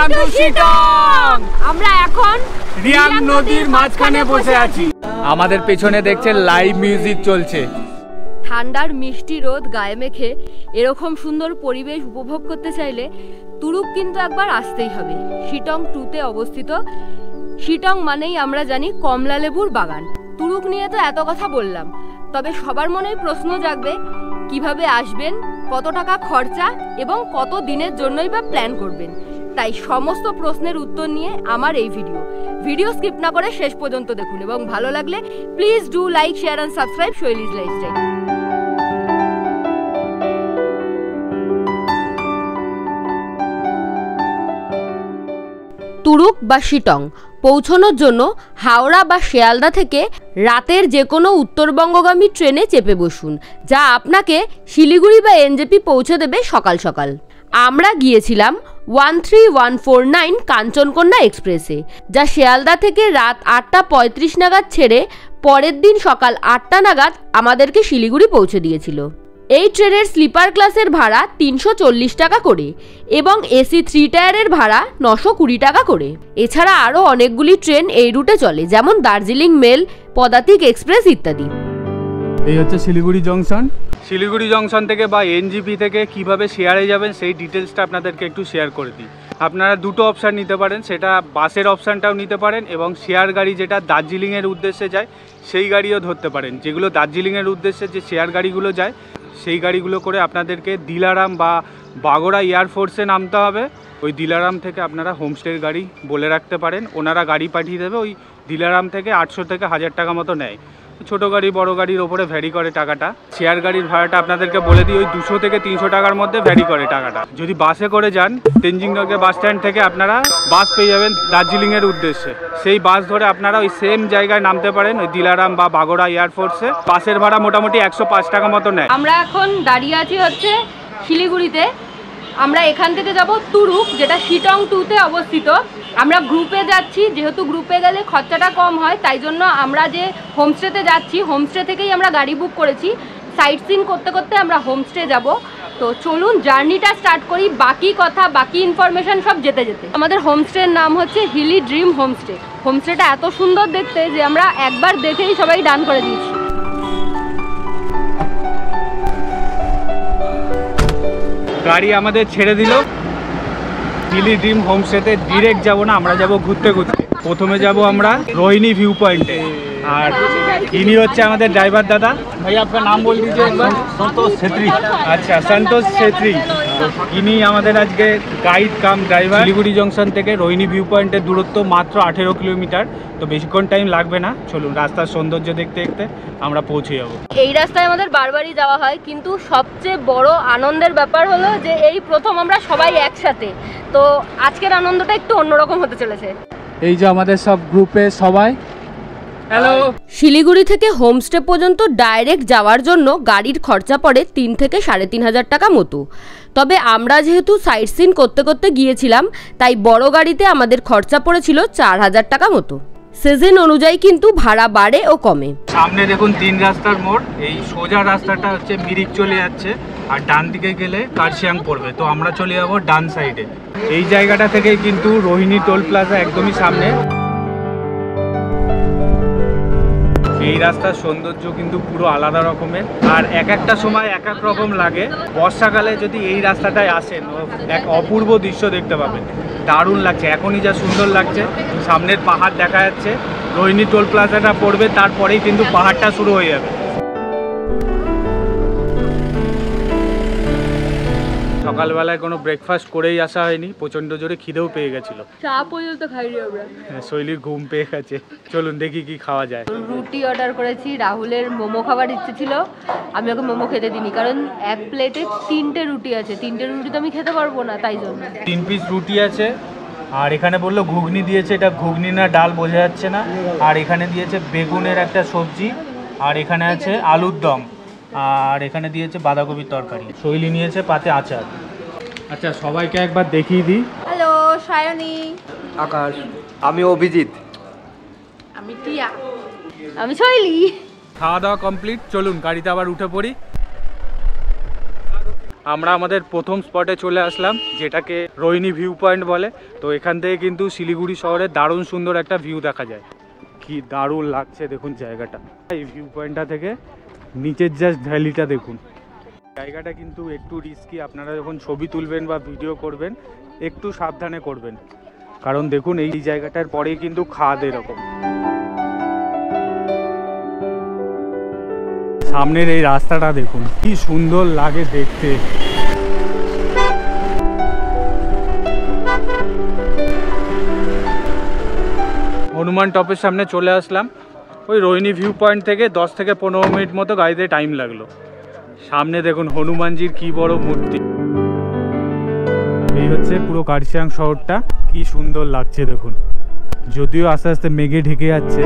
Welcome to Sittong. আমরা এখন রিয়াং নদীর মাঝখানে বসে আছি। আমাদের পেছনে দেখছেন লাইভ মিউজিক চলছে। ঠান্ডার মিষ্টি রোদ গায়ে মেখে এরকম সুন্দর পরিবেশ উপভোগ করতে চাইলে তুরুক কিন্তু একবার আসতেই হবে। শিটং 2-তে অবস্থিত। শিটং মানেই আমরা জানি কমলা লেবুর বাগান। তুরুক নিয়ে তো এত কথা বললাম, তবে সবার মনেই প্রশ্ন জাগবে কিভাবে আসবেন, কত টাকা খরচা এবং কত দিনের জন্যই বা প্ল্যান করবেন। তাই সমস্ত প্রশ্নের উত্তর নিয়ে আমার এই ভিডিও স্কিপ না করে শেষ পর্যন্ত দেখুন এবং ভালো লাগলে please do like, share and subscribe Shaili's lifestyle. Turuk বা শিটং পৌঁছানোর জন্য হাওড়া বা শিয়ালদা থেকে রাতের যে কোনো উত্তরবঙ্গগামী ট্রেনে চেপে বসুন, যা আপনাকে শিলিগুড়ি বা এনজেপি পৌঁছে দেবে সকাল সকাল। আমরা গিয়েছিলাম 13149 কাঞ্চনকন্যা এক্সপ্রেসে, যা শিয়ালদা থেকে রাত 8:35 নাগাদ ছেড়ে পরের দিন সকাল 8টা নাগাদ আমাদেরকে শিলিগুড়ি পৌঁছে দিয়েছিল। এই ট্রেনের স্লিপার ক্লাসের ভাড়া 340 টাকা করে এবং এসি 3 টায়ারের ভাড়া 920 টাকা করে। এছাড়া আরও অনেকগুলি ট্রেন এই রুটে চলে, যেমন দার্জিলিং মেল, পদাতিক এক্সপ্রেস ইত্যাদি। এই হচ্ছে শিলিগুড়ি জংশন। শিলিগুড়ি জংশন থেকে বা এনজিপি থেকে কিভাবে শেয়ারে যাবেন সেই ডিটেলসটা আপনাদেরকে একটু শেয়ার করে দিই। আপনারা দুটো অপশান নিতে পারেন, সেটা বাসের অপশানটাও নিতে পারেন এবং শেয়ার গাড়ি যেটা দার্জিলিংয়ের উদ্দেশ্যে যায় সেই গাড়িও ধরতে পারেন। যেগুলো দার্জিলিংয়ের উদ্দেশ্যে যে শেয়ার গাড়িগুলো যায় সেই গাড়িগুলো করে আপনাদেরকে দিলারাম বা বাগোড়া এয়ারফোর্সে নামতে হবে। ওই দিলারাম থেকে আপনারা হোমস্টের গাড়ি বলে রাখতে পারেন, ওনারা গাড়ি পাঠিয়ে দেবে। ওই দিলারাম থেকে 800 থেকে 1000 টাকা মতো নেয়। ছোটো গাড়ি বড় গাড়ির ওপরে ভ্যারি করে টাকাটা। শেয়ার গাড়ির ভাড়াটা আপনাদেরকে বলে দিই, ওই 200 থেকে 300 টাকার মধ্যে ভ্যারি করে টাকাটা। যদি বাসে করে যান, তেনজিং নর্গে বাস স্ট্যান্ড থেকে আপনারা বাস পেয়ে যাবেন দার্জিলিংয়ের উদ্দেশ্যে। সেই বাস ধরে আপনারা ওই সেম জায়গায় নামতে পারেন, ওই দিলারাম বা বাগোড়া এয়ারফোর্সে। বাসের ভাড়া মোটামুটি 105 টাকা মতো নেয়। আমরা এখন দাঁড়িয়ে আছি হচ্ছে শিলিগুড়িতে। আমরা এখান থেকে যাব তুরুক, যেটা শিটং 2-তে অবস্থিত। আমরা গ্রুপে যাচ্ছি, যেহেতু গ্রুপে গেলে খরচাটা কম হয়, তাই জন্য আমরা যে হোমস্টেতে যাচ্ছি হোমস্টে থেকেই আমরা গাড়ি বুক করেছি। সাইট সিন করতে করতে আমরা হোমস্টে যাব। তো চলুন জার্নিটা স্টার্ট করি। বাকি কথা, বাকি ইনফরমেশন সব যেতে যেতে। আমাদের হোমস্টের নাম হচ্ছে হিলি ড্রিম হোমস্টে। হোমস্টেটা এত সুন্দর দেখতে যে আমরা একবার দেখেই সবাই ডান করে দিয়েছি। গাড়ি আমাদের ছেড়ে দিল হিলি ড্রিম হোমস্টেতে। ডিরেক্ট যাব না, আমরা যাব ঘুরতে ঘুরতে। প্রথমে যাব আমরা রোহিণী ভিউ পয়েন্টে। আর ইনি হচ্ছে আমাদের ড্রাইভার দাদা। ভাই আপনার নাম বল দিয়েছে একবার। সন্তোষ ছেত্রী। আচ্ছা, সন্তোষ ছেত্রী। ইনি আমাদের আজকে guide cum driver. Siliguri junction থেকে রোহিণী ভিউ পয়েন্টের দূরত্ব মাত্র 18 কিলোমিটার। তো বেশিক্ষণ টাইম লাগবে না, চলুন রাস্তার সৌন্দর্য দেখতে দেখতে আমরা পৌঁছে যাব। এই রাস্তায় আমাদের বারবারই যাওয়া হয়, কিন্তু সবচেয়ে বড় আনন্দের ব্যাপার হলো যে এই প্রথম আমরা সবাই একসাথে। তো আজকের আনন্দটা একটু অন্যরকম হতে চলেছে। এই যে আমাদের সব গ্রুপে সবাই। হ্যালো। শিলিগুড়ি থেকে হোমস্টে পর্যন্ত ডাইরেক্ট যাওয়ার জন্য গাড়ির খরচা পড়ে 3 থেকে 3500 টাকা মতো। তবে আমরা যেহেতু সাইট সিন করতে করতে গিয়েছিলাম, তাই বড় গাড়িতে আমাদের খরচা পড়েছিল 4000 টাকা মতো। সিজন অনুযায়ী কিন্তু ভাড়া বাড়ে ও কমে। সামনে দেখুন 3 রাস্তার মোড়। এই সোজা রাস্তাটা হচ্ছে মিরিক চলে যাচ্ছে, আর ডান দিকে গেলে কার্শিয়াং পড়বে। তো আমরা চলে যাবো ডান সাইডে। এই জায়গাটা থেকে কিন্তু রোহিণী টোল প্লাজা একদমই সামনে। এই রাস্তার সৌন্দর্য কিন্তু পুরো আলাদা রকমের, আর এক একটা সময় এক এক রকম লাগে। বর্ষাকালে যদি এই রাস্তাটায় আসেন, এক অপূর্ব দৃশ্য দেখতে পাবেন। দারুণ লাগছে, এখনই যা সুন্দর লাগছে। সামনের পাহাড় দেখা যাচ্ছে, রোহিণী টোল প্লাজাটা পড়বে, তারপরেই কিন্তু পাহাড়টা শুরু হয়ে যাবে। সকালবেলায় কোনো ব্রেকফাস্ট করেই আসা হয়নি, প্রচণ্ড জোরে খিদেও পেয়ে গেছিলো। চা পর্যন্ত খাইনি আমরা। শৈলীর ঘুম পেয়ে গেছে। চলুন দেখি কি খাওয়া যায়। রুটি অর্ডার করেছি। রাহুলের মোমো খাবার ইচ্ছে ছিল, আমি ওকে মোমো খেতে দিইনি, কারণ এক প্লেটে 3টে রুটি আছে। 3টে রুটি তো আমি খেতে পারবো না, তাই জন্য 3 পিস রুটি আছে। আর এখানে বললো ঘুগনি দিয়েছে, এটা ঘুগনি না ডাল বোঝা যাচ্ছে না। আর এখানে দিয়েছে বেগুনের একটা সবজি, আর এখানে আছে আলুর দম, আর এখানে দিয়েছে বাঁধাকপির তরকারি। শৈলী নিয়েছে পাতে আচার। আচ্ছা, সবাইকে একবার দেখিয়ে দিই। হ্যালো, সায়নী, আকাশ, আমি অভিজিৎ, আমি টিয়া, আমি শৈলী। খাওয়া দাওয়া কমপ্লিট, চলুন গাড়িতে আবার উঠে পড়ি। আমরা আমাদের প্রথম স্পটে চলে আসলাম, যেটাকে রোহিণী ভিউ পয়েন্ট বলে। তো এখান থেকে কিন্তু শিলিগুড়ি শহরে দারুণ সুন্দর একটা ভিউ দেখা যায়। কি দারুণ লাগছে দেখুন জায়গাটা। এই ভিউ পয়েন্টটা থেকে নিচের জাস্ট ভ্যালিটা দেখুন। জায়গাটা কিন্তু একটু রিস্কি, আপনারা যখন ছবি তুলবেন বা ভিডিও করবেন একটু সাবধানে করবেন, কারণ দেখুন এই জায়গাটার পরেই কিন্তু খাদ এরকম। সামনের এই রাস্তাটা দেখুন কি সুন্দর লাগে দেখতে। হনুমান টপের সামনে চলে আসলাম। ওই রোহিণী ভিউ পয়েন্ট থেকে 10 থেকে 15 মিনিট মতো গাড়িতে টাইম লাগলো। সামনে দেখুন হনুমানজির কি বড় মূর্তি। এই হচ্ছে পুরো কার্শিয়াং শহরটা, কি সুন্দর লাগছে দেখুন, যদিও আস্তে আস্তে মেঘে ঢেকে যাচ্ছে।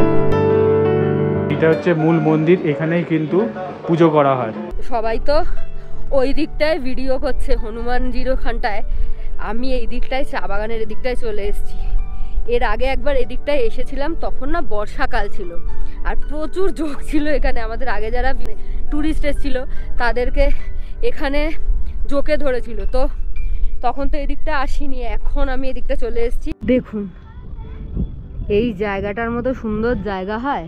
এটা হচ্ছে মূল মন্দির, এখানেই কিন্তু পুজো করা হয়। সবাই তো ওই দিকটায় ভিডিও করছে হনুমানজির ওখানটায়, আমি এই দিকটায় চা বাগানের এদিকটায় চলে এসেছি। এর আগে একবার এদিকটায় এসেছিলাম, তখন না বর্ষাকাল ছিল আর প্রচুর ঝোঁক ছিল এখানে। আমাদের আগে যারা ট্যুরিস্ট এসেছিল তাদেরকে এখানে ঝোঁকে ধরেছিল, তো তখন তো এদিকটা আসিনি। এখন আমি এদিকটা চলে এসেছি। দেখুন এই জায়গাটার মতো সুন্দর জায়গা হয়।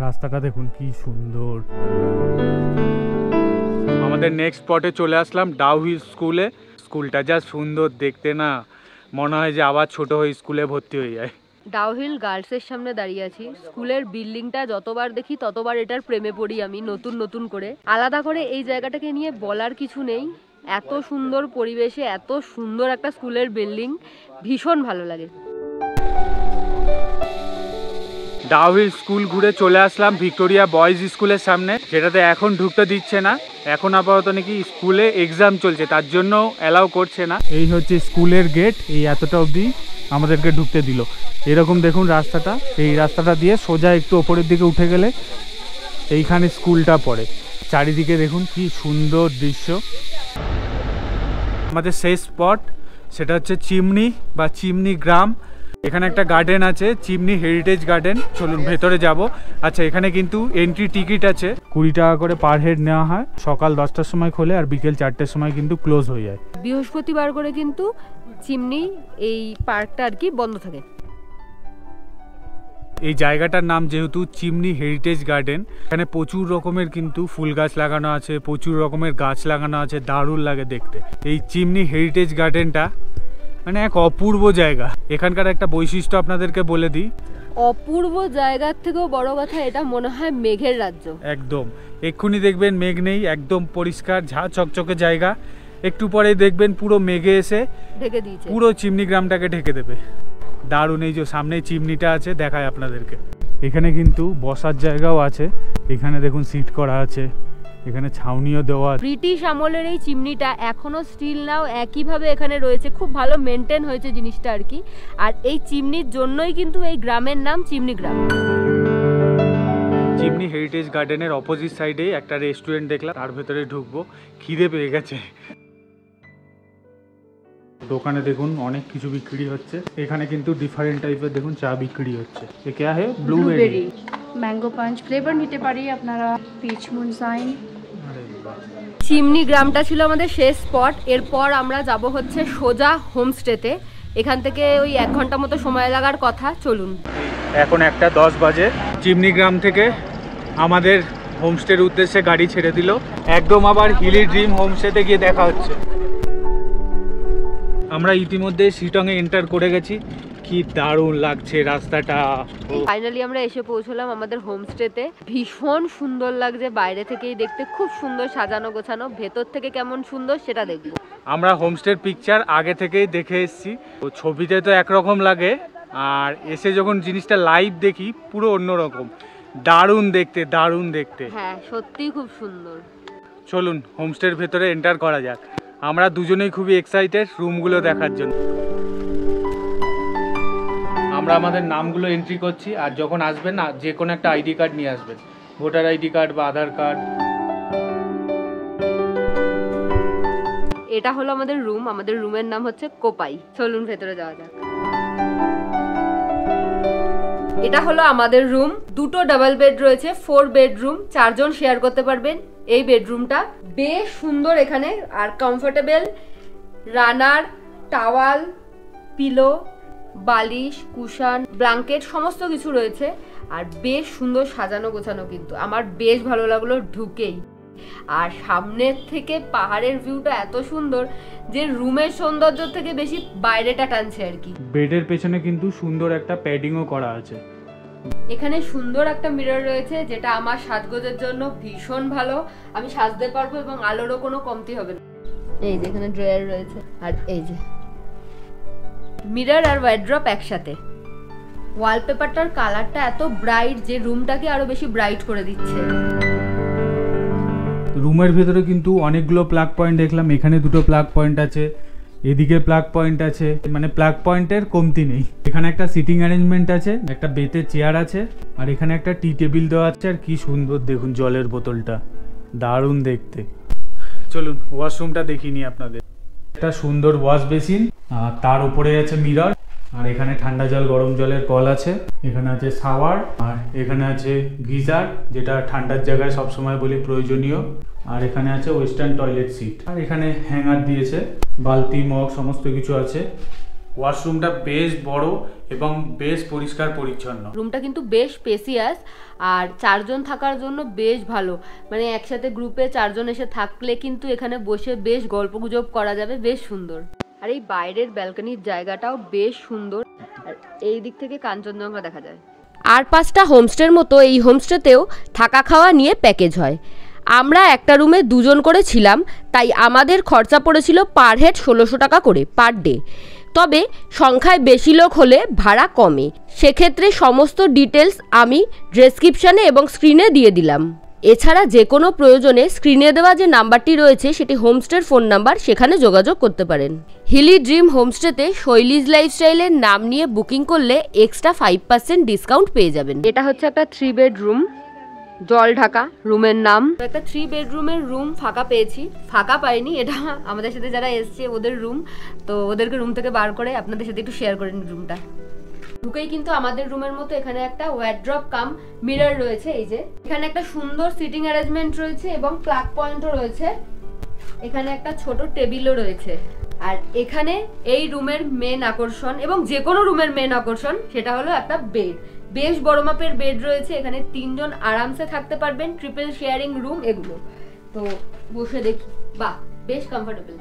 রাস্তাটা দেখুন কি সুন্দর। আমাদের নেক্সট স্পটে চলে আসলাম ডাউহিল স্কুলে। স্কুলটা যা সুন্দর দেখতে না, মনে হয় যে আবার ছোট হয়ে স্কুলে ভর্তি হয়ে যায়। ডাউহিল গার্লসের সামনে দাঁড়িয়ে আছি। স্কুলের বিল্ডিংটা যতবার দেখি ততবার এটার প্রেমে পড়ি আমি, নতুন নতুন করে। আলাদা করে এই জায়গাটাকে নিয়ে বলার কিছু নেই, এত সুন্দর পরিবেশে এত সুন্দর একটা স্কুলের বিল্ডিং, ভীষণ ভালো লাগে। ডাউহিল স্কুল ঘুরে চলে আসলাম ভিক্টোরিয়া বয়েজ স্কুলের সামনে, যেটাতে এখন ঢুকতে দিচ্ছে না। এখন আপাতত নাকি স্কুলে এক্সাম চলছে, তার জন্য অ্যালাউ করছে না। এই হচ্ছে স্কুলের গেট, এই এতটা অবধি আমাদেরকে ঢুকতে দিল। এরকম দেখুন রাস্তাটা, এই রাস্তাটা দিয়ে সোজা একটু ওপরের দিকে উঠে গেলে এইখানে স্কুলটা পড়ে। চারিদিকে দেখুন কি সুন্দর দৃশ্য। আমাদের শেষ স্পট সেটা হচ্ছে চিমনি বা চিমনি গ্রাম। এখানে একটা গার্ডেন আছে, চিমনি হেরিটেজ গার্ডেন। চলুন ভেতরে যাব। আচ্ছা, এখানে কিন্তু এন্ট্রি টিকিট আছে, 20 টাকা করে পার হেড নেওয়া হয়। সকাল 10টার সময় খোলে আর বিকেল 4টের সময় কিন্তু ক্লোজ হয়ে যায়। বৃহস্পতিবার করে কিন্তু চিমনি এই পার্কটা আর কি বন্ধ থাকে। এই জায়গাটার নাম যেহেতু চিমনি হেরিটেজ গার্ডেন, এখানে প্রচুর রকমের কিন্তু ফুল গাছ লাগানো আছে, প্রচুর রকমের গাছ লাগানো আছে, দারুণ লাগে দেখতে। এই চিমনি হেরিটেজ গার্ডেনটা মানে এক অপূর্ব জায়গা। এখানকার একটা বৈশিষ্ট্য আপনাদেরকে বলে দিই, অপূর্ব জায়গার থেকেও বড় কথা, এটা মনে হয় মেঘের রাজ্য। একদম এক্ষুনি দেখবেন মেঘ নেই, একদম পরিষ্কার ঝা চকচকে জায়গা। একটু পরে দেখবেন পুরো মেঘে এসে ঢেকে দিয়েছে, পুরো চিমনি গ্রামটাকে ঢেকে দেবে। দারুণ। এই যে সামনে চিমনিটা আছে, দেখায় আপনাদেরকে। এখানে কিন্তু বসার জায়গাও আছে, এখানে দেখুন সিট করা আছে, এখানে ছাউনিও দেওয়া। ব্রিটিশ আমলের এই চিমনিটা এখনো স্টিল নাও একইভাবে এখানে রয়েছে, খুব ভালো মেনটেন হয়েছে জিনিসটা আর কি। আর এই চিমনির জন্যই কিন্তু এই গ্রামের নাম চিমনি গ্রাম। চিমনি হেরিটেজ গার্ডেনের অপোজিট সাইডে একটা রেস্টুরেন্ট দেখলাম, তার ভেতরে ঢুকবো, খিদে পেয়ে গেছে। দোকানে দেখুন অনেক কিছু বিক্রি হচ্ছে। এখানে কিন্তু ডিফারেন্ট টাইপের দেখুন চা বিক্রি হচ্ছে। এ क्या है? ব্লুবেরি, ম্যাঙ্গো পাঞ্চ ফ্লেভার নিতে পারি আপনারা, পিচ মুনশাইন। চিমনি গ্রামটা ছিল আমাদের শেষ স্পট। এরপর আমরা যাব হচ্ছে সোজা হোমস্টেতে। এখান থেকে ওই 1 ঘন্টা মতো সময় লাগার কথা। চলুন, এখন 1:10 বাজে। চিমনি গ্রাম থেকে আমাদের হোমস্টের উদ্দেশ্যে গাড়ি ছেড়ে দিল। একদম আবার হিলি ড্রিম হোমস্টেতে গিয়ে দেখা হচ্ছে। আমরা ইতিমধ্যে শিটংয়ে এন্টার করে গেছি। কি দারুণ লাগছে রাস্তাটা। ফাইনালি আমরা এসে পৌঁছলাম আমাদের হোমস্টেতে। ভীষণ সুন্দর লাগছে, বাইরে থেকেই দেখতে খুব সুন্দর সাজানো গোছানো, ভেতর থেকে কেমন সুন্দর সেটা দেখবো। আমরা হোমস্টের পিকচার আগে থেকেই দেখে এসেছি, ছবিতে তো একরকম লাগে, আর এসে যখন জিনিসটা লাইভ দেখি পুরো অন্যরকম। দারুণ দেখতে, দারুণ দেখতে। হ্যাঁ, সত্যিই খুব সুন্দর। চলুন হোমস্টের ভেতরে এন্টার করা যাক। আমরা দুজনেই খুবই এক্সাইটেড রুমগুলো দেখার জন্য। আমরা আমাদের নামগুলো এন্ট্রি করছি, আর যখন আসবেন না যে কোনো একটা আইডি কার্ড নিয়ে আসবেন, ভোটার আইডি কার্ড বা আধার কার্ড। এটা হলো আমাদের রুম, আমাদের রুমের নাম হচ্ছে কোপাই। চলুন ভেতরে যাওয়া যাক। এটা হলো আমাদের রুম, দুটো ডাবল বেড রয়েছে, 4 বেডরুম, 4 জন শেয়ার করতে পারবেন। এই বেডরুমটা বেশ সুন্দর এখানে, আর কমফোর্টেবল রানার, টাওয়াল, পিলো, বালিশ, কুশন, ব্ল্যাঙ্কেট সমস্ত কিছু রয়েছে। আর বেশ সুন্দর সাজানো গোছানো, কিন্তু আমার বেশ ভালো লাগলো ঢুকেই। আর সামনের থেকে পাহাড়ের ভিউটা এত সুন্দর যে রুমের সৌন্দর্য থেকে বেশি বাইরেটা টানছে আর কি। বেডের পেছনে কিন্তু সুন্দর একটা প্যাডিংও করা আছে। এখানে সুন্দর একটা মিরর রয়েছে, যেটা আমার সাজগোজের জন্য ভীষণ ভালো। আমি সাজতে পারবো এবং আলোরও কোনো কমতি হবে না। এই যে এখানে ড্রয়ার রয়েছে, আর এই যে মিরর আর ওয়ার্ড্রপ একসাথে। ওয়ালপেপারটার কালারটা এত ব্রাইট যে রুমটাকে আরো বেশি ব্রাইট করে দিচ্ছে। রুমের ভেতরে কিন্তু অনেকগুলো প্লাগ পয়েন্ট দেখলাম। এখানে দুটো প্লাগ পয়েন্ট আছে, এদিকে প্লাগ পয়েন্ট আছে, মানে প্লাগ পয়েন্টের কমতি নেই। এখানে একটা সিটিং অ্যারেঞ্জমেন্ট আছে, একটা বেতের চেয়ার আছে, আর এখানে একটা টি টেবিল দেওয়া আছে। আর কি সুন্দর দেখুন জলের বোতলটা, দারুণ দেখতে। চলুন ওয়াশরুমটা দেখিয়ে নিই আপনাদের। একটা সুন্দর ওয়াশ বেসিন, আর তার উপরে আছে মিরর, আর এখানে ঠান্ডা জল গরম জলের কল আছে। এখানে আছে শাওয়ার, আর এখানে আছে গিজার, যেটা ঠান্ডার জায়গায় সবসময় বলি প্রয়োজনীয়। আর এখানে আছে ওয়েস্টার্ন টয়লেট সিট, আর এখানে হ্যাঙ্গার দিয়েছে, বালতি মগ সমস্ত কিছু আছে। ওয়াশরুমটা বেশ বড় এবং বেশ পরিষ্কার পরিচ্ছন্ন। রুমটা কিন্তু বেশ স্পেসিয়াস, আর 4 জন থাকার জন্য বেশ ভালো। মানে একসাথে গ্রুপে 4 জন এসে থাকলে কিন্তু এখানে বসে বেশ গল্পগুজব করা যাবে, বেশ সুন্দর। আর এই বাইরের ব্যালকনির জায়গাটাও বেশ সুন্দর, আর এই দিক থেকে কাঞ্চনজঙ্ঘা দেখা যায়। আর 5টা হোমস্টের মতো এই হোমস্টেতেও থাকা খাওয়া নিয়ে প্যাকেজ হয়। আমরা একটা রুমে 2 জন করে ছিলাম, তাই আমাদের খরচা পড়েছিল পার হেড 1600 টাকা করে পার ডে। তবে সংখ্যায় বেশি লোক হলে ভাড়া কমে। সেক্ষেত্রে সমস্ত ডিটেলস আমি ডেসক্রিপশানে এবং স্ক্রিনে দিয়ে দিলাম। এছাড়া যে কোনো প্রয়োজনে স্ক্রিনে দেওয়া যে নাম্বারটি রয়েছে সেটি হোমস্টের ফোন নাম্বার, সেখানে যোগাযোগ করতে পারেন। হিলি ড্রিম হোমস্টেতে শৈলীজ লাইফস্টাইলের নাম নিয়ে বুকিং করলে এক্সট্রা 5% ডিসকাউন্ট পেয়ে যাবেন। এটা হচ্ছে একটা 3 বেডরুম, জল ঢাকা রুমের নাম। একটা 3 বেডরুমের রুম ফাঁকা পেয়েছি, ফাঁকা পাইনি, এটা আমাদের সাথে যারা এসছে ওদের রুম, তো ওদেরকে রুম থেকে বার করে আপনাদের সাথে একটু শেয়ার করে নিন রুমটা। ঢুকেই কিন্তু আমাদের রুমের মতো এখানে একটা ওয়ার্ড্রপ কাম মিরর রয়েছে। এই যে এখানে একটা সুন্দর সিটিং অ্যারেঞ্জমেন্ট রয়েছে এবং প্লাগ পয়েন্টও রয়েছে। এখানে একটা ছোট টেবিলও রয়েছে। আর এখানে এই রুমের মেন আকর্ষণ, এবং যে কোনো রুমের মেন আকর্ষণ, সেটা হলো একটা বেড। বেশ বড় মাপের বেড রয়েছে, এখানে 3 জন আরামসে থাকতে পারবেন। ট্রিপল শেয়ারিং রুম এগুলো, তো বসে দেখি, বাহ বেশ কমফোর্টেবল।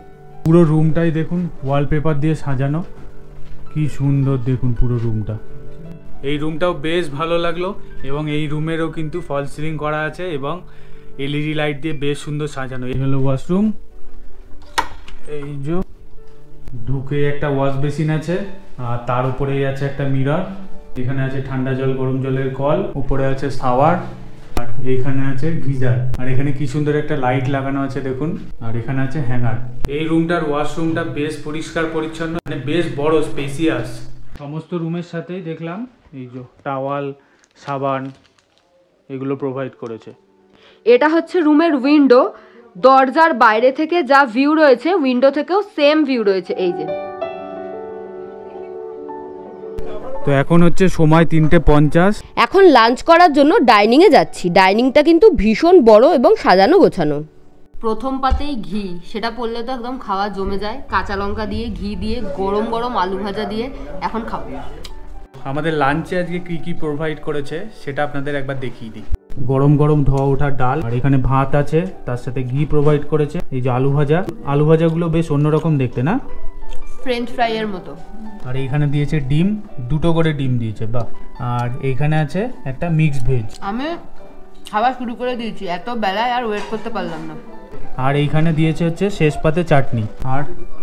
পুরো রুমটাই দেখুন ওয়ালপেপার দিয়ে সাজানো, কি সুন্দর দেখুন পুরো রুমটা। এই রুমটাও বেশ ভালো লাগলো, এবং এই রুমেরও কিন্তু ফল সিলিং করা আছে এবং এলইডি লাইট দিয়ে বেশ সুন্দর সাজানো। এই হলো ওয়াশরুম। এই যে ঢুকে একটা ওয়াশ বেসিন আছে, আর তার উপরেই আছে একটা মিরর। এখানে আছে ঠান্ডা জল গরম জলের কল, উপরে আছে শাওয়ার, আর এইখানে আছে গিজার। আর এখানে কি সুন্দর একটা লাইট লাগানো আছে দেখুন, আর এখানে আছে হ্যাঙ্গার। এই রুমটার ওয়াশরুমটা বেশ পরিষ্কার পরিচ্ছন্ন, মানে বেশ বড় স্পেসিয়াস। সমস্ত রুমের সাথেই দেখলাম এই যে টাওয়াল, সাবান এগুলো প্রোভাইড করেছে। এটা হচ্ছে রুমের উইন্ডো। দরজার বাইরে থেকে যা ভিউ রয়েছে, উইন্ডো থেকেও সেম ভিউ রয়েছে। এই যে তো এখন হচ্ছে সময় 3:50। এখন লাঞ্চ করার জন্য ডাইনিংয়ে যাচ্ছি। ডাইনিংটা কিন্তু ভীষণ বড় এবং সাজানো গোছানো। প্রথম পাতেই ঘি, সেটা পড়লে তো একদম খাওয়া জমে যায়। কাঁচা লঙ্কা দিয়ে, ঘি দিয়ে, গরম গরম আলু ভাজা দিয়ে এখন খাবো। আমাদের লাঞ্চে আজকে কি কি প্রোভাইড করেছে সেটা আপনাদের একবার দেখিয়ে দিই। গরম গরম ধোয়া ওঠা ডাল, আর এখানে ভাত আছে, তার সাথে ঘি প্রোভাইড করেছে। এই যে আলু ভাজা, আলু ভাজাগুলো বেশ অন্যরকম দেখতে না, ফ্রেঞ্চ ফ্রাইয়ের মতো। আর এইখানে দিয়েছে ডিম, 2টো করে ডিম দিয়েছে, বাহ। আর এইখানে আছে একটা মিক্সড ভেজ। আমি খাওয়া শুরু করে দিয়েছি, এত বেলায় আর ওয়েট করতে পারলাম না। আর এইখানে দিয়েছে হচ্ছে শেষ পাতে চাটনি, আর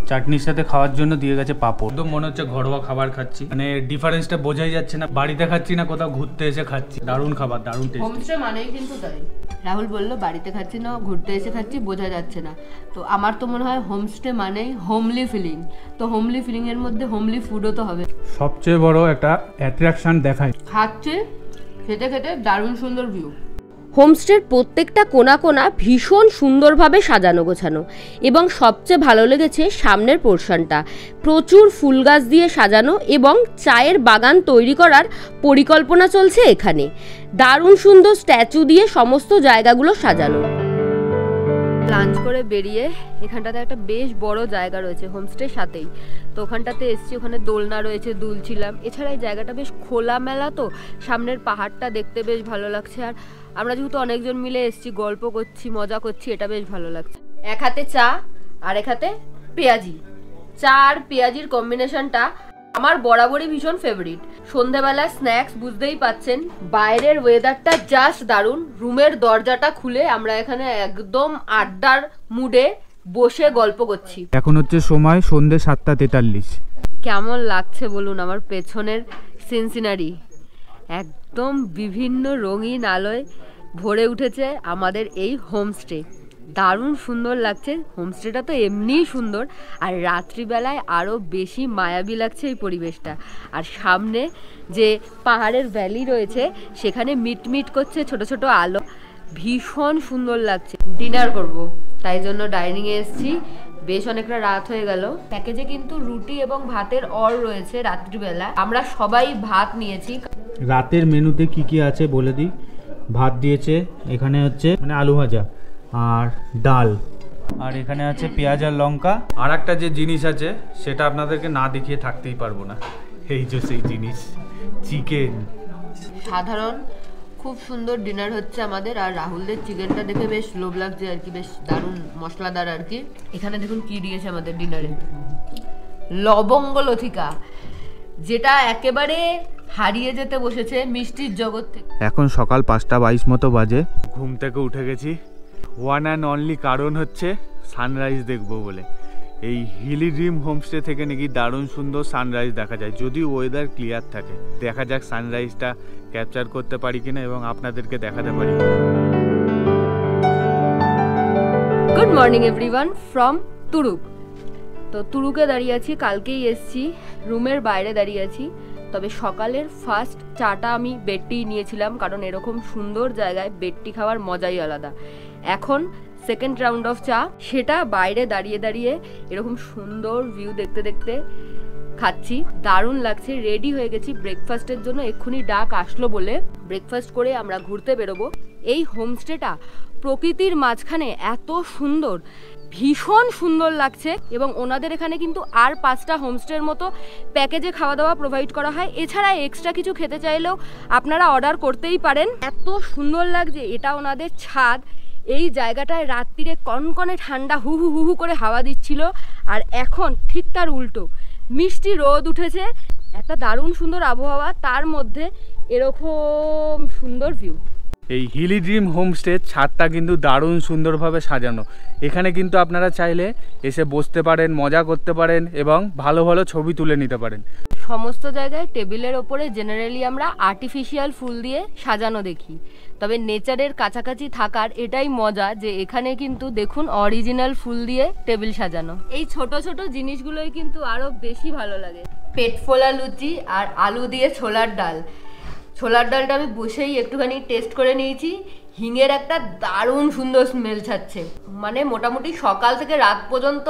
চাটনির সাথে খাওয়ার জন্য দিয়ে গেছে পাঁপড়। একদম মনে হচ্ছে ঘরোয়া খাবার খাচ্ছি, মানে ডিফারেন্সটা বোঝাই যাচ্ছে না। বাড়িতে খাচ্ছি না কোথাও ঘুরতে এসে খাচ্ছি। দারুণ খাবার, দারুণ টেস্ট। হোমস্টে মানেই কিন্তু তাই। রাহুল বললো বাড়িতে খাচ্ছি না, ঘুরতে এসে খাচ্ছি, বোঝা যাচ্ছে না। তো আমার তো মনে হয় হোমস্টে মানেই হোমলি ফিলিং। তো হোমলি ফিলিং এর মধ্যে হোমলি ফুডও তো হবে। সবচেয়ে বড় একটা অ্যাট্রাকশন দেখায়, খাচ্ছে, খেতে খেতে দারুণ সুন্দর ভিউ। হোমস্টের প্রত্যেকটা কোণা কোণা ভীষণ সুন্দরভাবে সাজানো গোছানো, এবং সবচেয়ে ভালো লেগেছে সামনের পোর্শনটা। প্রচুর ফুল গাছ দিয়ে সাজানো এবং চায়ের বাগান তৈরি করার পরিকল্পনা চলছে এখানে। দারুণ সুন্দর স্ট্যাচু দিয়ে সমস্ত জায়গাগুলো সাজানো। লাঞ্চ করে বেরিয়ে এখানটাতে একটা বেশ বড় জায়গা রয়েছে হোমস্টের সাথেই, তো ওখানটাতে এসছি, ওখানে দোলনা রয়েছে, দুলছিলাম। এছাড়া এই জায়গাটা বেশ খোলামেলা, তো সামনের পাহাড়টা দেখতে বেশ ভালো লাগছে। আর আমরা যেহেতু অনেকজন মিলে এসছি, গল্প করছি, মজা করছি, এটা বেশ ভালো লাগছে। এক হাতে চা আর এক হাতে পেঁয়াজি। চা আর পেঁয়াজির কম্বিনেশনটা আমার বরাবরই ভীষণ ফেভারিট। সন্ধ্যাবেলা স্ন্যাক্স, বুঝতেই পাচ্ছেন বাইরের ওয়েদারটা জাস্ট দারুণ। রুমের দরজাটা খুলে আমরা এখানে একদম আড্ডার মুডে বসে গল্প করছি। এখন হচ্ছে সময় সন্ধ্যে 7:43। কেমন লাগছে বলুন আমার পেছনের সিনসিনারি, একদম বিভিন্ন রঙিন আলোয় ভরে উঠেছে আমাদের এই হোমস্টে। দারুণ সুন্দর লাগছে। হোমস্টেটা তো এমনিই সুন্দর, আর রাত্রিবেলায় আরও বেশি মায়াবী লাগছে এই পরিবেশটা। আর সামনে যে পাহাড়ের ভ্যালি রয়েছে সেখানে মিটমিট করছে ছোট ছোট আলো, ভীষণ সুন্দর লাগছে। ডিনার করব, তাই জন্য ডাইনিংয়ে এসেছি। বেশ অনেকটা রাত হয়ে গেল। প্যাকেজে কিন্তু রুটি এবং ভাতের রয়েছে রাত্রিবেলা। আমরা সবাই ভাত নিয়েছি। রাতের মেনুতে কি কি আছে বলে দিই। ভাত দিয়েছে, এখানে হচ্ছে মানে আলু ভাজা আর ডাল, আর এখানে আছে পেঁয়াজ আর লঙ্কা। আর একটা যে জিনিস আছে সেটা আপনাদেরকে না দেখিয়ে থাকতেই পারবো না, এই যে সেই জিনিস, চিকেন। সাধারণ খুব সুন্দর ডিনার হচ্ছে আমাদের। আর রাহুলদের চিকেনটা দেখে বেশ লোভ লাগছে আর কি, বেশ দারুণ মশলাদার আর কি। এখানে দেখুন কি দিয়েছে আমাদের ডিনারে, লবঙ্গ লতিকা, যেটা একেবারে হারিয়ে যেতে বসেছে মিষ্টির জগৎ থেকে। এখন সকাল 5:22 মতো বাজে। ঘুম থেকে উঠে গেছি ওয়ান অ্যান্ড অনলি কারণ হচ্ছে সানরাইজ দেখবো বলে। এই হিলি ড্রিম হোমস্টে থেকে নাকি দারুণ সুন্দর সানরাইজ দেখা যায়, যদি ওয়েদার ক্লিয়ার থাকে। দেখা যাক সানরাইজটা ক্যাপচার করতে পারি কিনা এবং আপনাদেরকে দেখাতে পারি। Good morning everyone from Turuk. তো তুরুকে দাঁড়িয়ে আছি, কালকেই এসছি, রুমের বাইরে দাঁড়িয়ে আছি। তবে সকালের ফার্স্ট চাটা আমি বেডটি নিয়েছিলাম, কারণ এরকম সুন্দর জায়গায় বেডটি খাওয়ার মজাই আলাদা। এখন সেকেন্ড রাউন্ড অফ চা, সেটা বাইরে দাঁড়িয়ে দাঁড়িয়ে এরকম সুন্দর ভিউ দেখতে দেখতে খাচ্ছি। দারুণ লাগছে। রেডি হয়ে গেছি ব্রেকফাস্টের জন্য, এক্ষুনি ডাক আসলো বলে ব্রেকফাস্ট করে আমরা ঘুরতে বেরোবো। এই হোমস্টেটা প্রকৃতির মাঝখানে এত সুন্দর, ভীষণ সুন্দর লাগছে। এবং ওনাদের এখানে কিন্তু আর 5টা হোমস্টের মতো প্যাকেজে খাওয়া দাওয়া প্রোভাইড করা হয়। এছাড়া এক্সট্রা কিছু খেতে চাইলেও আপনারা অর্ডার করতেই পারেন। এত সুন্দর লাগছে। এটা ওনাদের ছাদ। এই জায়গাটায় রাত্রিরে কনকনে ঠান্ডা হু হু হু হু করে হাওয়া দিচ্ছিল, আর এখন ঠিক তার উল্টো, মিষ্টি রোদ উঠেছে, একটা দারুণ সুন্দর আবহাওয়া, তার মধ্যে এরকম সুন্দর ভিউ। এই হিলি ড্রিম হোমস্টের ছাদটা কিন্তু দারুণ সুন্দরভাবে সাজানো। এখানে কিন্তু আপনারা চাইলে এসে বসতে পারেন, মজা করতে পারেন এবং ভালো ভালো ছবি তুলে নিতে পারেন। সমস্ত জায়গায় টেবিলের ওপরে জেনারেলি আমরা আর্টিফিশিয়াল ফুল দিয়ে সাজানো দেখি, তবে নেচারের কাছাকাছি থাকার এটাই মজা যে এখানে কিন্তু দেখুন অরিজিনাল ফুল দিয়ে টেবিল সাজানো। এই ছোট ছোট জিনিসগুলোই কিন্তু আরো বেশি ভালো লাগে। পেট ফোলা লুচি আর আলু দিয়ে ছোলার ডাল। ছোলার ডালটা আমি বসেই একটুখানি টেস্ট করে নিয়েছি। হিঙের একটা দারুণ সুন্দর স্মেল ছাড়ছে, মানে মোটামুটি সকাল থেকে রাত পর্যন্ত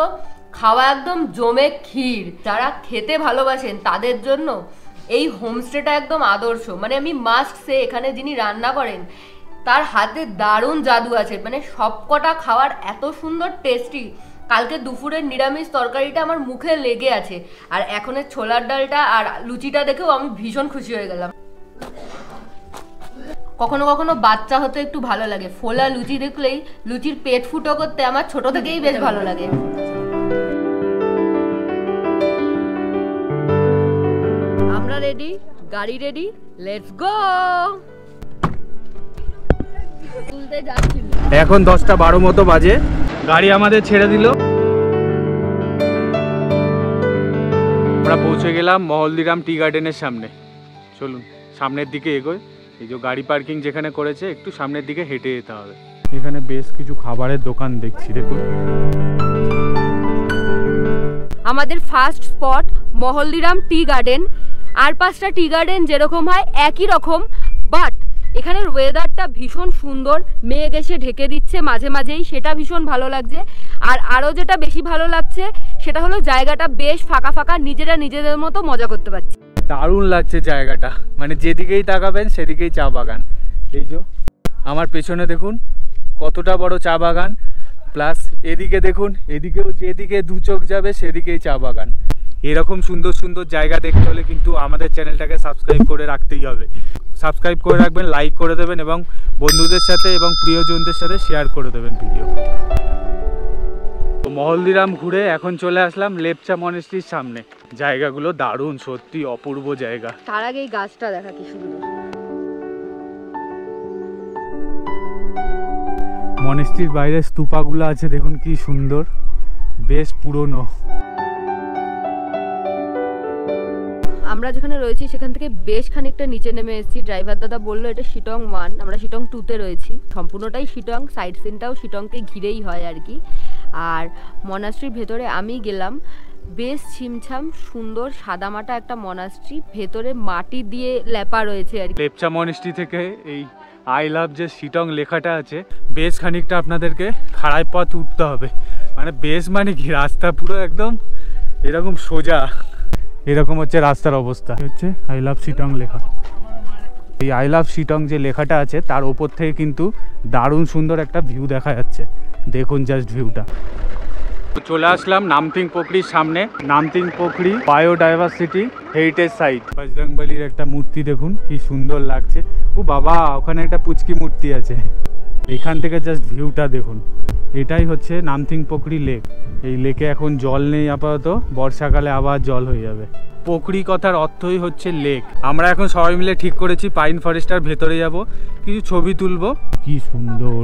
খাওয়া একদম জমে ক্ষীর। যারা খেতে ভালোবাসেন তাদের জন্য এই হোমস্টেটা একদম আদর্শ। মানে আমি মাস্ট সে, এখানে যিনি রান্না করেন তার হাতে দারুণ জাদু আছে। মানে সবকটা খাওয়ার এত সুন্দর টেস্টি। কালকে দুপুরের নিরামিষ তরকারিটা আমার মুখে লেগে আছে, আর এখনের ছোলার ডালটা আর লুচিটা দেখেও আমি ভীষণ খুশি হয়ে গেলাম। কখনো কখনো বাচ্চা হতে একটু ভালো লাগে। ফোলা লুচি দেখলেই লুচির পেট ফুটো করতে আমার ছোট থেকেই বেশ ভালো লাগে। আমরা রেডি, গাড়ি রেডি, লেটস গো। তুলতে যাচ্ছি। এখন 10:12 মতো বাজে, গাড়ি আমাদের ছেড়ে দিল। আমরা পৌঁছে গেলাম মহলদিরাম টি গার্ডেনের সামনে। চলুন সামনের দিকে এগোই। এই যে গাড়ি পার্কিং যেখানে করেছে, একটু সামনের দিকে হেঁটে যেতে হবে। এখানে বেশ কিছু খাবারের দোকান দেখছি, দেখুন। আমাদের first spot Mahaldiram tea garden. আর 5টা টি গার্ডেন যেরকম হয় একই রকম, বাট এখানের ওয়েদারটা ভীষণ সুন্দর। মেঘ এসে ঢেকে দিচ্ছে মাঝে মাঝেই, সেটা ভীষণ ভালো লাগছে। আর আরও যেটা বেশি ভালো লাগছে সেটা হলো জায়গাটা বেশ ফাঁকা ফাঁকা, নিজেরা নিজেদের মতো মজা করতে পারছি। দারুণ লাগছে জায়গাটা, মানে যেদিকেই তাকাবেন সেদিকেই চা বাগান। এই যে আমার পেছনে দেখুন কতটা বড় চা বাগান। প্লাস এদিকে দেখুন, এদিকেও যেদিকে দু চোখ যাবে সেদিকেই চা বাগান। এরকম সুন্দর সুন্দর জায়গা দেখতে হলে কিন্তু আমাদের চ্যানেলটাকে সাবস্ক্রাইব করে রাখতেই হবে। সাবস্ক্রাইব করে রাখবেন, লাইক করে দেবেন এবং বন্ধুদের সাথে এবং প্রিয়জনদের সাথে শেয়ার করে দেবেন ভিডিও। মহলদিরাম ঘুরে এখন চলে আসলাম লেপচা মনেস্ট্রির সামনে। জায়গাগুলো দারুণ, সত্যি অপূর্ব জায়গা। তার আগে এই গাছটা দেখা কি সুন্দর। মনেস্ট্রির বাইরে স্তূপাগুলো আছে, দেখুন কি সুন্দর, বেশ পুরনো। আমরা যেখানে রয়েছি সেখান থেকে বেশ খানিকটা নিচে নেমে এসেছি। ড্রাইভার দাদা বললো এটা শিটং 1, আমরা শিটং 2-তে রয়েছি। সম্পূর্ণটাই শিটং, সাইড সিনটাও শিটংকে ঘিরেই হয় আর কি। আর মনাস্ট্রির ভেতরে আমি গেলাম, বেশ ছিমছাম সুন্দর সাদামাটা একটা মনাস্ট্রি, ভেতরে মাটি দিয়ে লেপা রয়েছে আর কি। লেপচা মনেস্ট্রি থেকে এই আই লাভ যে শিটং লেখাটা আছে, বেশ খানিকটা আপনাদেরকে খাড়াই পথ উঠতে হবে। মানে বেশ মানে কি, রাস্তা পুরো একদম এরকম সোজা, এরকম হচ্ছে রাস্তার অবস্থা। হচ্ছে আই লাভ শিটং লেখা। এই আই লাভ শিটং যে লেখাটা আছে তার ওপর থেকে কিন্তু দারুণ সুন্দর একটা ভিউ দেখা যাচ্ছে। দেখুন জাস্ট ভিউটা। চলে আসলাম নামথিং পোখরির সামনে। Namthing Pokhri biodiversity heritage site. বজরংবলির একটা মূর্তি দেখুন কি সুন্দর লাগছে। ও বাবা, ওখানে একটা পুচকি মূর্তি আছে। এখান থেকে জাস্ট ভিউটা দেখুন। এটাই হচ্ছে নামথিং পোখরি লেক। এই লেকে এখন জল নেই আপাতত, বর্ষাকালে আবার জল হয়ে যাবে। পোখরি কথার অর্থই হচ্ছে লেক। আমরা এখন সবাই মিলে ঠিক করেছি পাইন ফরেস্টার ভেতরে যাব, কিছু ছবি তুলবো। কি সুন্দর,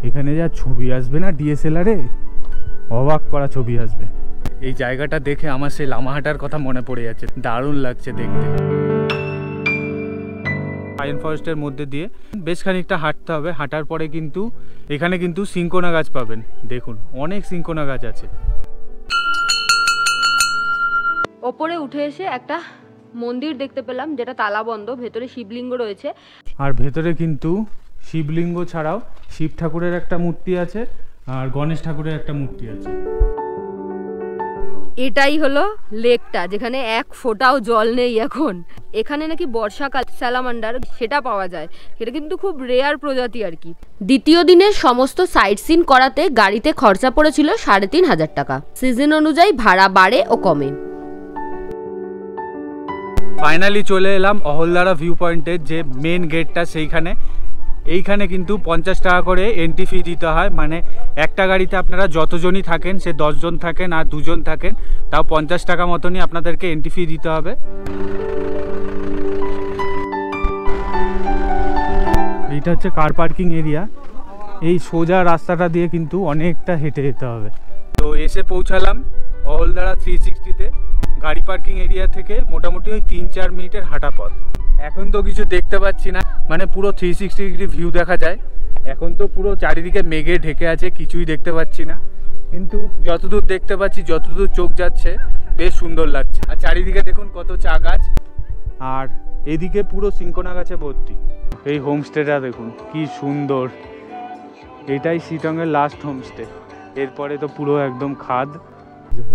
এখানে যা ছবি আসবে না ডিএসএলআরে, অবাক করা ছবি আসবে। এই জায়গাটা দেখে আমার সেই লামাহাটার কথা মনে পড়ে যাচ্ছে, দারুণ লাগছে দেখতে। পাইন ফরেস্টের মধ্যে দিয়ে বেশ খানিকটা হাঁটতে হবে। হাঁটার পরে কিন্তু এখানে কিন্তু সিঙ্কোনা গাছ পাবেন। দেখুন অনেক সিঙ্কোনা গাছ আছে। ওপরে উঠে এসে একটা মন্দির দেখতে পেলাম যেটা তালাবন্ধ, ভেতরে শিবলিঙ্গ রয়েছে। আর ভেতরে কিন্তু শিবলিঙ্গ ছাড়াও শিব ঠাকুরের একটা মূর্তি আছে আর গণেশ ঠাকুরের একটা মূর্তি আছে। এটাই হলো লেকটা, যেখানে এক ফোঁটাও জল নেই এখন। এখানে নাকি বর্ষাকাল স্যালামান্ডার সেটা পাওয়া যায়, সেটা কিন্তু খুব রেয়ার প্রজাতি আর কি। দ্বিতীয় দিনের সমস্ত সাইট সিন করাতে গাড়িতে খরচা পড়েছিল 3,500 টাকা। সিজন অনুযায়ী ভাড়া বাড়ে ও কমে। ফাইনালি চলে এলাম অহলদারা ভিউ পয়েন্টের যে মেন গেটটা সেইখানে। এইখানে কিন্তু 50 টাকা করে এন্ট্রি ফি দিতে হয়। মানে একটা গাড়িতে আপনারা যতজনই থাকেন, সে 10 জন থাকেন আর 2 জন থাকেন, তাও 50 টাকা মতনই আপনাদেরকে এন্ট্রি ফি দিতে হবে। এইটা হচ্ছে কার পার্কিং এরিয়া। এই সোজা রাস্তাটা দিয়ে কিন্তু অনেকটা হেঁটে যেতে হবে। তো এসে পৌঁছালাম অহলদারা 360-তে। গাড়ি পার্কিং এরিয়া থেকে মোটামুটি ওই 3-4 মিনিটের হাঁটা পথ। এখন তো কিছু দেখতে পাচ্ছি না, মানে পুরো 360 ডিগ্রি ভিউ দেখা যায়। এখন তো পুরো চারিদিকে মেঘে ঢেকে আছে, কিছুই দেখতে পাচ্ছি না। কিন্তু যতদূর দেখতে পাচ্ছি, যতদূর চোখ যাচ্ছে, বেশ সুন্দর লাগছে। আর চারিদিকে দেখুন কত চা গাছ, আর এদিকে পুরো সিঙ্কোনা গাছে ভর্তি। এই হোমস্টেটা দেখুন কি সুন্দর। এটাই শিটংয়ের লাস্ট হোমস্টে। এরপরে তো পুরো একদম খাদ।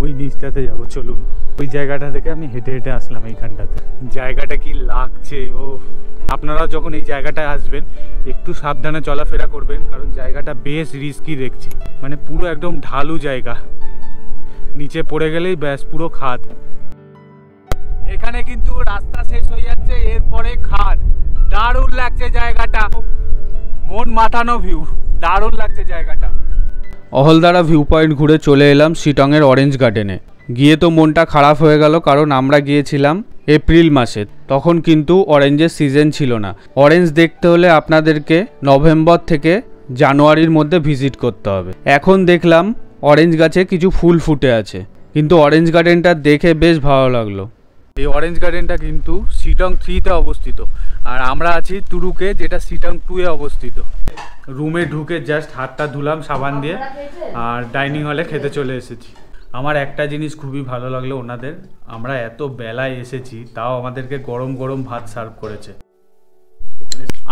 ওই নিচটাতে যাবো, চলুন। ওই জায়গাটা থেকে আমি হেঁটে হেঁটে আসলাম এইখানটাতে। জায়গাটা কি লাগছে! ও, আপনারা যখন এই জায়গাটায় আসবেন একটু সাবধানে চলাফেরা করবেন, কারণ জায়গাটা বেশ রিস্কি দেখছি। মানে পুরো একদম ঢালু জায়গা, নিচে পড়ে গেলেই ব্যাস পুরো খাদ। এখানে কিন্তু রাস্তা শেষ হয়ে যাচ্ছে, এরপরে খাদ। দারুণ লাগছে জায়গাটা, মন মাতানো ভিউ, দারুণ লাগছে জায়গাটা। অহলদারা ভিউ পয়েন্ট ঘুরে চলে এলাম শিটংয়ের অরেঞ্জ গার্ডেনে। গিয়ে তো মনটা খারাপ হয়ে গেল, কারণ আমরা গিয়েছিলাম এপ্রিল মাসে, তখন কিন্তু অরেঞ্জের সিজন ছিল না। অরেঞ্জ দেখতে হলে আপনাদেরকে নভেম্বর থেকে জানুয়ারির মধ্যে ভিজিট করতে হবে। এখন দেখলাম অরেঞ্জ গাছে কিছু ফুল ফুটে আছে, কিন্তু অরেঞ্জ গার্ডেনটা দেখে বেশ ভালো লাগলো। এই অরেঞ্জ গার্ডেনটা কিন্তু শিটং 3-তে অবস্থিত, আর আমরা আছি তুরুকে, যেটা শিটং 2-এ অবস্থিত। রুমে ঢুকে জাস্ট হাতটা ধুলাম সাবান দিয়ে, আর ডাইনিং হলে খেতে চলে এসেছি। আমার একটা জিনিস খুবই ভালো লাগলো ওনাদের, আমরা এত বেলায় এসেছি তাও আমাদেরকে গরম গরম ভাত সার্ভ করেছে।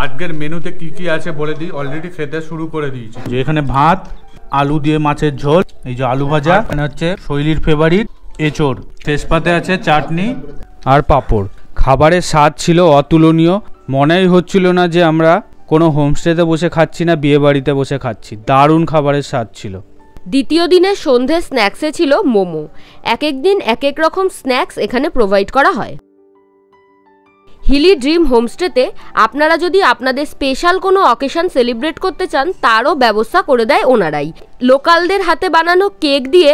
আজকের মেনুতে কি কি আছে বলে দিই, অলরেডি খেতে শুরু করে দিয়েছি। যে এখানে ভাত, আলু দিয়ে মাছের ঝোল, এই যে আলু ভাজা, এখানে হচ্ছে শৈলীর ফেভারিট এঁচোড়, তেজপাতে আছে চাটনি আর পাঁপড়। খাবারের স্বাদ ছিল অতুলনীয়, মনেই হচ্ছিল না যে আমরা কোনো হোমস্টেতে বসে খাচ্ছি না, বিয়ে বাড়িতে বসে খাচ্ছি। দারুণ খাবারের স্বাদ ছিল। দ্বিতীয় দিনের সন্ধে স্ন্যাক্সে ছিল মোমো। এক এক দিন এক এক রকম স্ন্যাক্স এখানে প্রোভাইড করা হয়। হিলি ড্রিম হোমস্টেতে আপনারা যদি আপনাদের স্পেশাল কোনো অকেশন সেলিব্রেট করতে চান তারও ব্যবস্থা করে দেয় ওনারাই। লোকালদের হাতে বানানো কেক দিয়ে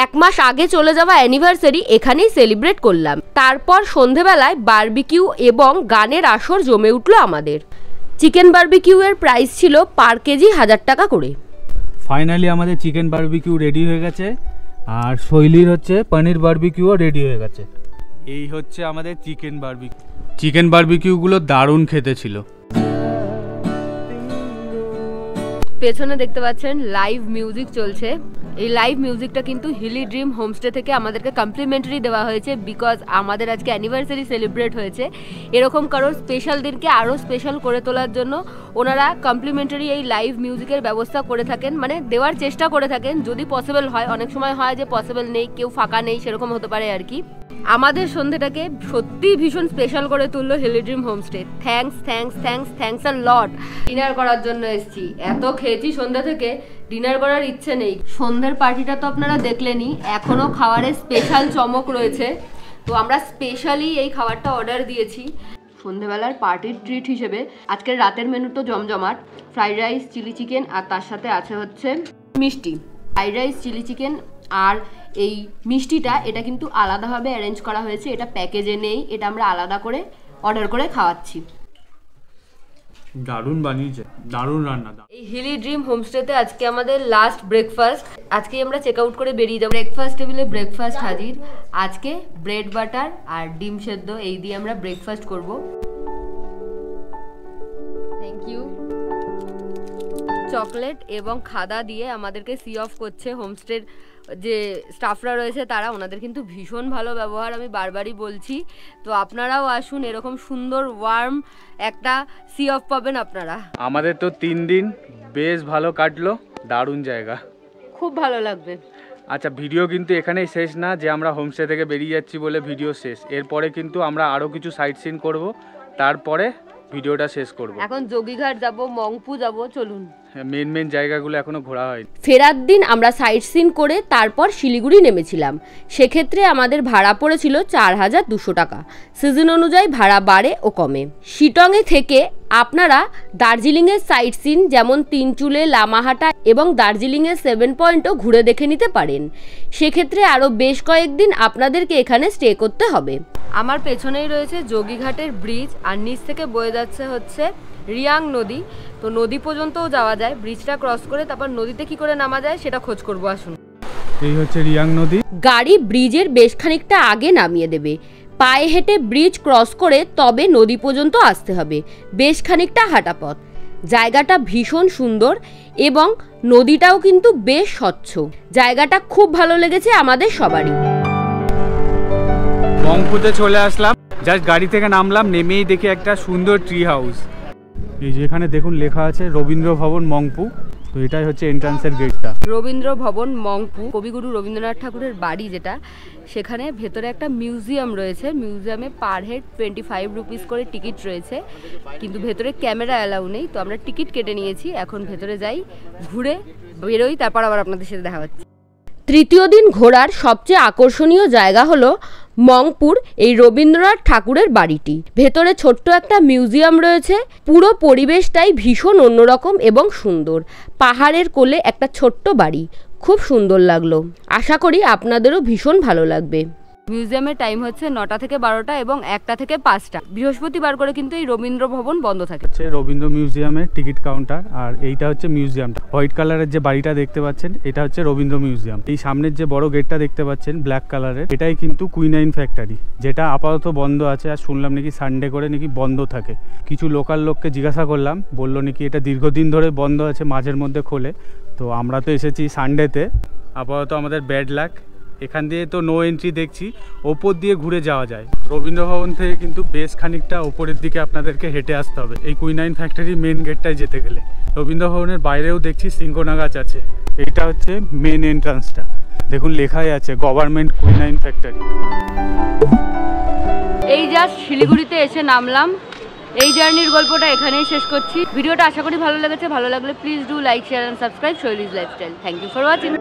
1 মাস আগে চলে যাওয়া অ্যানিভার্সারি এখানেই সেলিব্রেট করলাম। তারপর সন্ধেবেলায় বারবিকিউ এবং গানের আসর জমে উঠল আমাদের। চিকেন বারবিকিউ এর প্রাইস ছিল পার কেজি 1000 টাকা করে। ফাইনালি আমাদের চিকেন বারবিকিউ রেডি হয়ে গেছে, আর শৈলীর হচ্ছে পনির বারবিকিউও রেডি হয়ে গেছে। এই হচ্ছে আমাদের চিকেন বারবিকিউ। চিকেন বারবিকিউগুলো দারুণ খেতে ছিল। পেছনে দেখতে পাচ্ছেন লাইভ মিউজিক চলছে। এই লাইভ মিউজিকটা কিন্তু হিলি ড্রিম হোমস্টে থেকে আমাদেরকে কমপ্লিমেন্টারি দেওয়া হয়েছে, বিকজ আমাদের আজকে অ্যানিভার্সারি সেলিব্রেট হয়েছে। এরকম কারোর স্পেশাল দিনকে আরও স্পেশাল করে তোলার জন্য ওনারা কমপ্লিমেন্টারি এই লাইভ মিউজিকের ব্যবস্থা করে থাকেন, মানে দেওয়ার চেষ্টা করে থাকেন যদি পসিবল হয়। অনেক সময় হয় যে পসিবল নেই, কেউ ফাঁকা নেই, সেরকম হতে পারে আর কি। আমাদের সন্ধ্যেটাকে সত্যিই ভীষণ স্পেশাল করে তুললো hilly dream homestay. Thanks a lot. Dinner করার জন্য এসেছি, এত খেয়েছি সন্ধ্যা থেকে, ডিনার করার ইচ্ছে নেই। সন্ধ্যের পার্টিটা তো আপনারা দেখলেনই, এখনও খাবারের স্পেশাল চমক রয়েছে। তো আমরা স্পেশালি এই খাবারটা অর্ডার দিয়েছি সন্ধ্যেবেলার পার্টির ট্রিট হিসেবে। আজকের রাতের মেনু তো জমজমাট, ফ্রাইড রাইস, চিলি চিকেন, আর তার সাথে আছে হচ্ছে মিষ্টি। ফ্রাইড রাইস, চিলি চিকেন আর এই মিষ্টিটা এটা কিন্তু আলাদাভাবে অ্যারেঞ্জ করা হয়েছে, এটা প্যাকেজে নেই, এটা আমরা আলাদা করে অর্ডার করে খাওয়াচ্ছি। দারুণ বানিয়েছে, দারুণ রান্না। এই হিলি ড্রিম হোমস্টেতে আজকে আমাদের লাস্ট ব্রেকফাস্ট। আজকে আমরা চেক আউট করে বেরিয়ে যাবো। ব্রেকফাস্ট টেবিলে ব্রেকফাস্ট হাজির। আজকে ব্রেড বাটার আর ডিম সেদ্ধ এই দিয়ে আমরা ব্রেকফাস্ট করব। Thank you. চকলেট এবং খাদা দিয়ে আমাদেরকে সি অফ করছে হোমস্টের যে স্টাফরা রয়েছে তারা। ওনাদের কিন্তু ভীষণ ভালো ব্যবহার, আমি বারবারই বলছি। তো আপনারাও আসুন, এরকম সুন্দর ওয়ার্ম একটা সি অফ পাবেন আপনারা। আমাদের তো 3 দিন বেশ ভালো কাটলো, দারুণ জায়গা, খুব ভালো লাগবে। আচ্ছা, ভিডিও কিন্তু এখানেই শেষ না যে আমরা হোমস্টে থেকে বেরিয়ে যাচ্ছি বলে ভিডিও শেষ। এরপরে কিন্তু আমরা আরও কিছু সাইট সিন করবো, তারপরে ভিডিওটা শেষ করব। এখন যোগীঘাট যাব, মংপু যাব, চলুন। মেন জায়গাগুলো এখনো ঘোরা হয়নি। ফেরার দিন আমরা সাইট সিন করে তারপর শিলিগুড়ি নেমেছিলাম। সেক্ষেত্রে আমাদের ভাড়া পড়েছিল 4200 টাকা। সিজন অনুযায়ী ভাড়া বাড়ে ও কমে। শিটংয়ে থেকে আপনারা দার্জিলিংয়ের সাইট সিন যেমন তিনচুলে, লামাহাটা এবং দার্জিলিংয়ের 7 পয়েন্টও ঘুরে দেখে নিতে পারেন। সেক্ষেত্রে আরও বেশ কয়েকদিন আপনাদেরকে এখানে স্টে করতে হবে। আমার পেছনেই রয়েছে যোগীঘাটের ব্রিজ, আর নিচ থেকে বয়ে যাচ্ছে হচ্ছে রিয়াং নদী। তো নদী পর্যন্তও যাওয়া যায়, ব্রিজটা ক্রস করে তারপর নদীতে কি করে নামা যায় সেটা খোঁজ করবো। আসুন। এই হচ্ছে রিয়াং নদী। গাড়ি ব্রিজের বেশ খানিকটা আগে নামিয়ে দেবে। পায়ে হেঁটে ব্রিজ ক্রস করে তবে নদী পর্যন্ত আসতে হবে, বেশ খানিকটা হাঁটা পথ। জায়গাটা ভীষণ সুন্দর এবং নদীটাও কিন্তু বেশ স্বচ্ছ। জায়গাটা খুব ভালো লেগেছে আমাদের সবারই। মংপুতে চলে আসলাম, জাস্ট গাড়ি থেকে নামলাম, নেমেই দেখি একটা সুন্দর ট্রি হাউস। এই যে এখানে দেখুন লেখা আছে রবীন্দ্র ভবন মংপু। তো এটাই হচ্ছে এন্ট্রান্সের গেটটা। রবীন্দ্র ভবন মংপু, কবিগুরু রবীন্দ্রনাথ ঠাকুরের বাড়ি যেটা, সেখানে ভেতরে একটা মিউজিয়াম রয়েছে। মিউজিয়ামে পার হেড 25 রুপিস করে টিকিট রয়েছে, কিন্তু ভেতরে ক্যামেরা অ্যালাউ নেই। তো আমরা টিকিট কেটে নিয়েছি, এখন ভেতরে যাই, ঘুরে বেরোই, তারপর আবার আপনাদের সাথে দেখা হচ্ছে। তৃতীয় দিন ঘোরার সবচেয়ে আকর্ষণীয় জায়গা হলো মংপুর এই রবীন্দ্রনাথ ঠাকুরের বাড়িটি। ভেতরে ছোট্ট একটা মিউজিয়াম রয়েছে। পুরো পরিবেশটাই ভীষণ অন্যরকম এবং সুন্দর। পাহাড়ের কোলে একটা ছোট্ট বাড়ি, খুব সুন্দর লাগলো। আশা করি আপনাদেরও ভীষণ ভালো লাগবে। মিউজিয়ামের টাইম হচ্ছে 9টা থেকে 12টা এবং 1টা থেকে 5টা। বৃহস্পতিবার করে কিন্তু এই রবীন্দ্র ভবন বন্ধ থাকে। রবীন্দ্র মিউজিয়ামের টিকিট কাউন্টার, আর এইটা হচ্ছে মিউজিয়ামটা। হোয়াইট কালারের যে বাড়িটা দেখতে পাচ্ছেন এটা হচ্ছে রবীন্দ্র মিউজিয়াম। এই সামনের যে বড় গেটটা দেখতে পাচ্ছেন ব্ল্যাক কালারের, এটাই কিন্তু কুইনাইন ফ্যাক্টরি, যেটা আপাতত বন্ধ আছে। আর শুনলাম নাকি সানডে করে নাকি বন্ধ থাকে। কিছু লোকাল লোককে জিজ্ঞাসা করলাম, বললো নাকি এটা দীর্ঘদিন ধরে বন্ধ আছে, মাঝের মধ্যে খোলে। তো আমরা তো এসেছি সানডেতে, আপাতত আমাদের ব্যাড লাক। এখান দিয়ে তো নো এন্ট্রি দেখছি, ওপর দিয়ে ঘুরে যাওয়া যায়। রবীন্দ্র ভবন থেকে কিন্তু বেশ খানিকটা ওপরের দিকে আপনাদেরকে হেঁটে আসতে হবে এই কুইনাইন ফ্যাক্টরি মেন গেটটায় যেতে গেলে। রবীন্দ্র ভবনের বাইরেও দেখছি সিংকোনা গাছ আছে। এইটা হচ্ছে মেন এন্ট্রান্সটা, দেখুন লেখাই আছে গভর্নমেন্ট কুইনাইন ফ্যাক্টরি। এই জাস্ট শিলিগুড়িতে এসে নামলাম। এই জার্নির গল্পটা এখানেই শেষ করছি। ভিডিওটা আশা করি ভালো লেগেছে। ভালো লাগলে please do like, share and subscribe Shaili's lifestyle. Thank you for watching.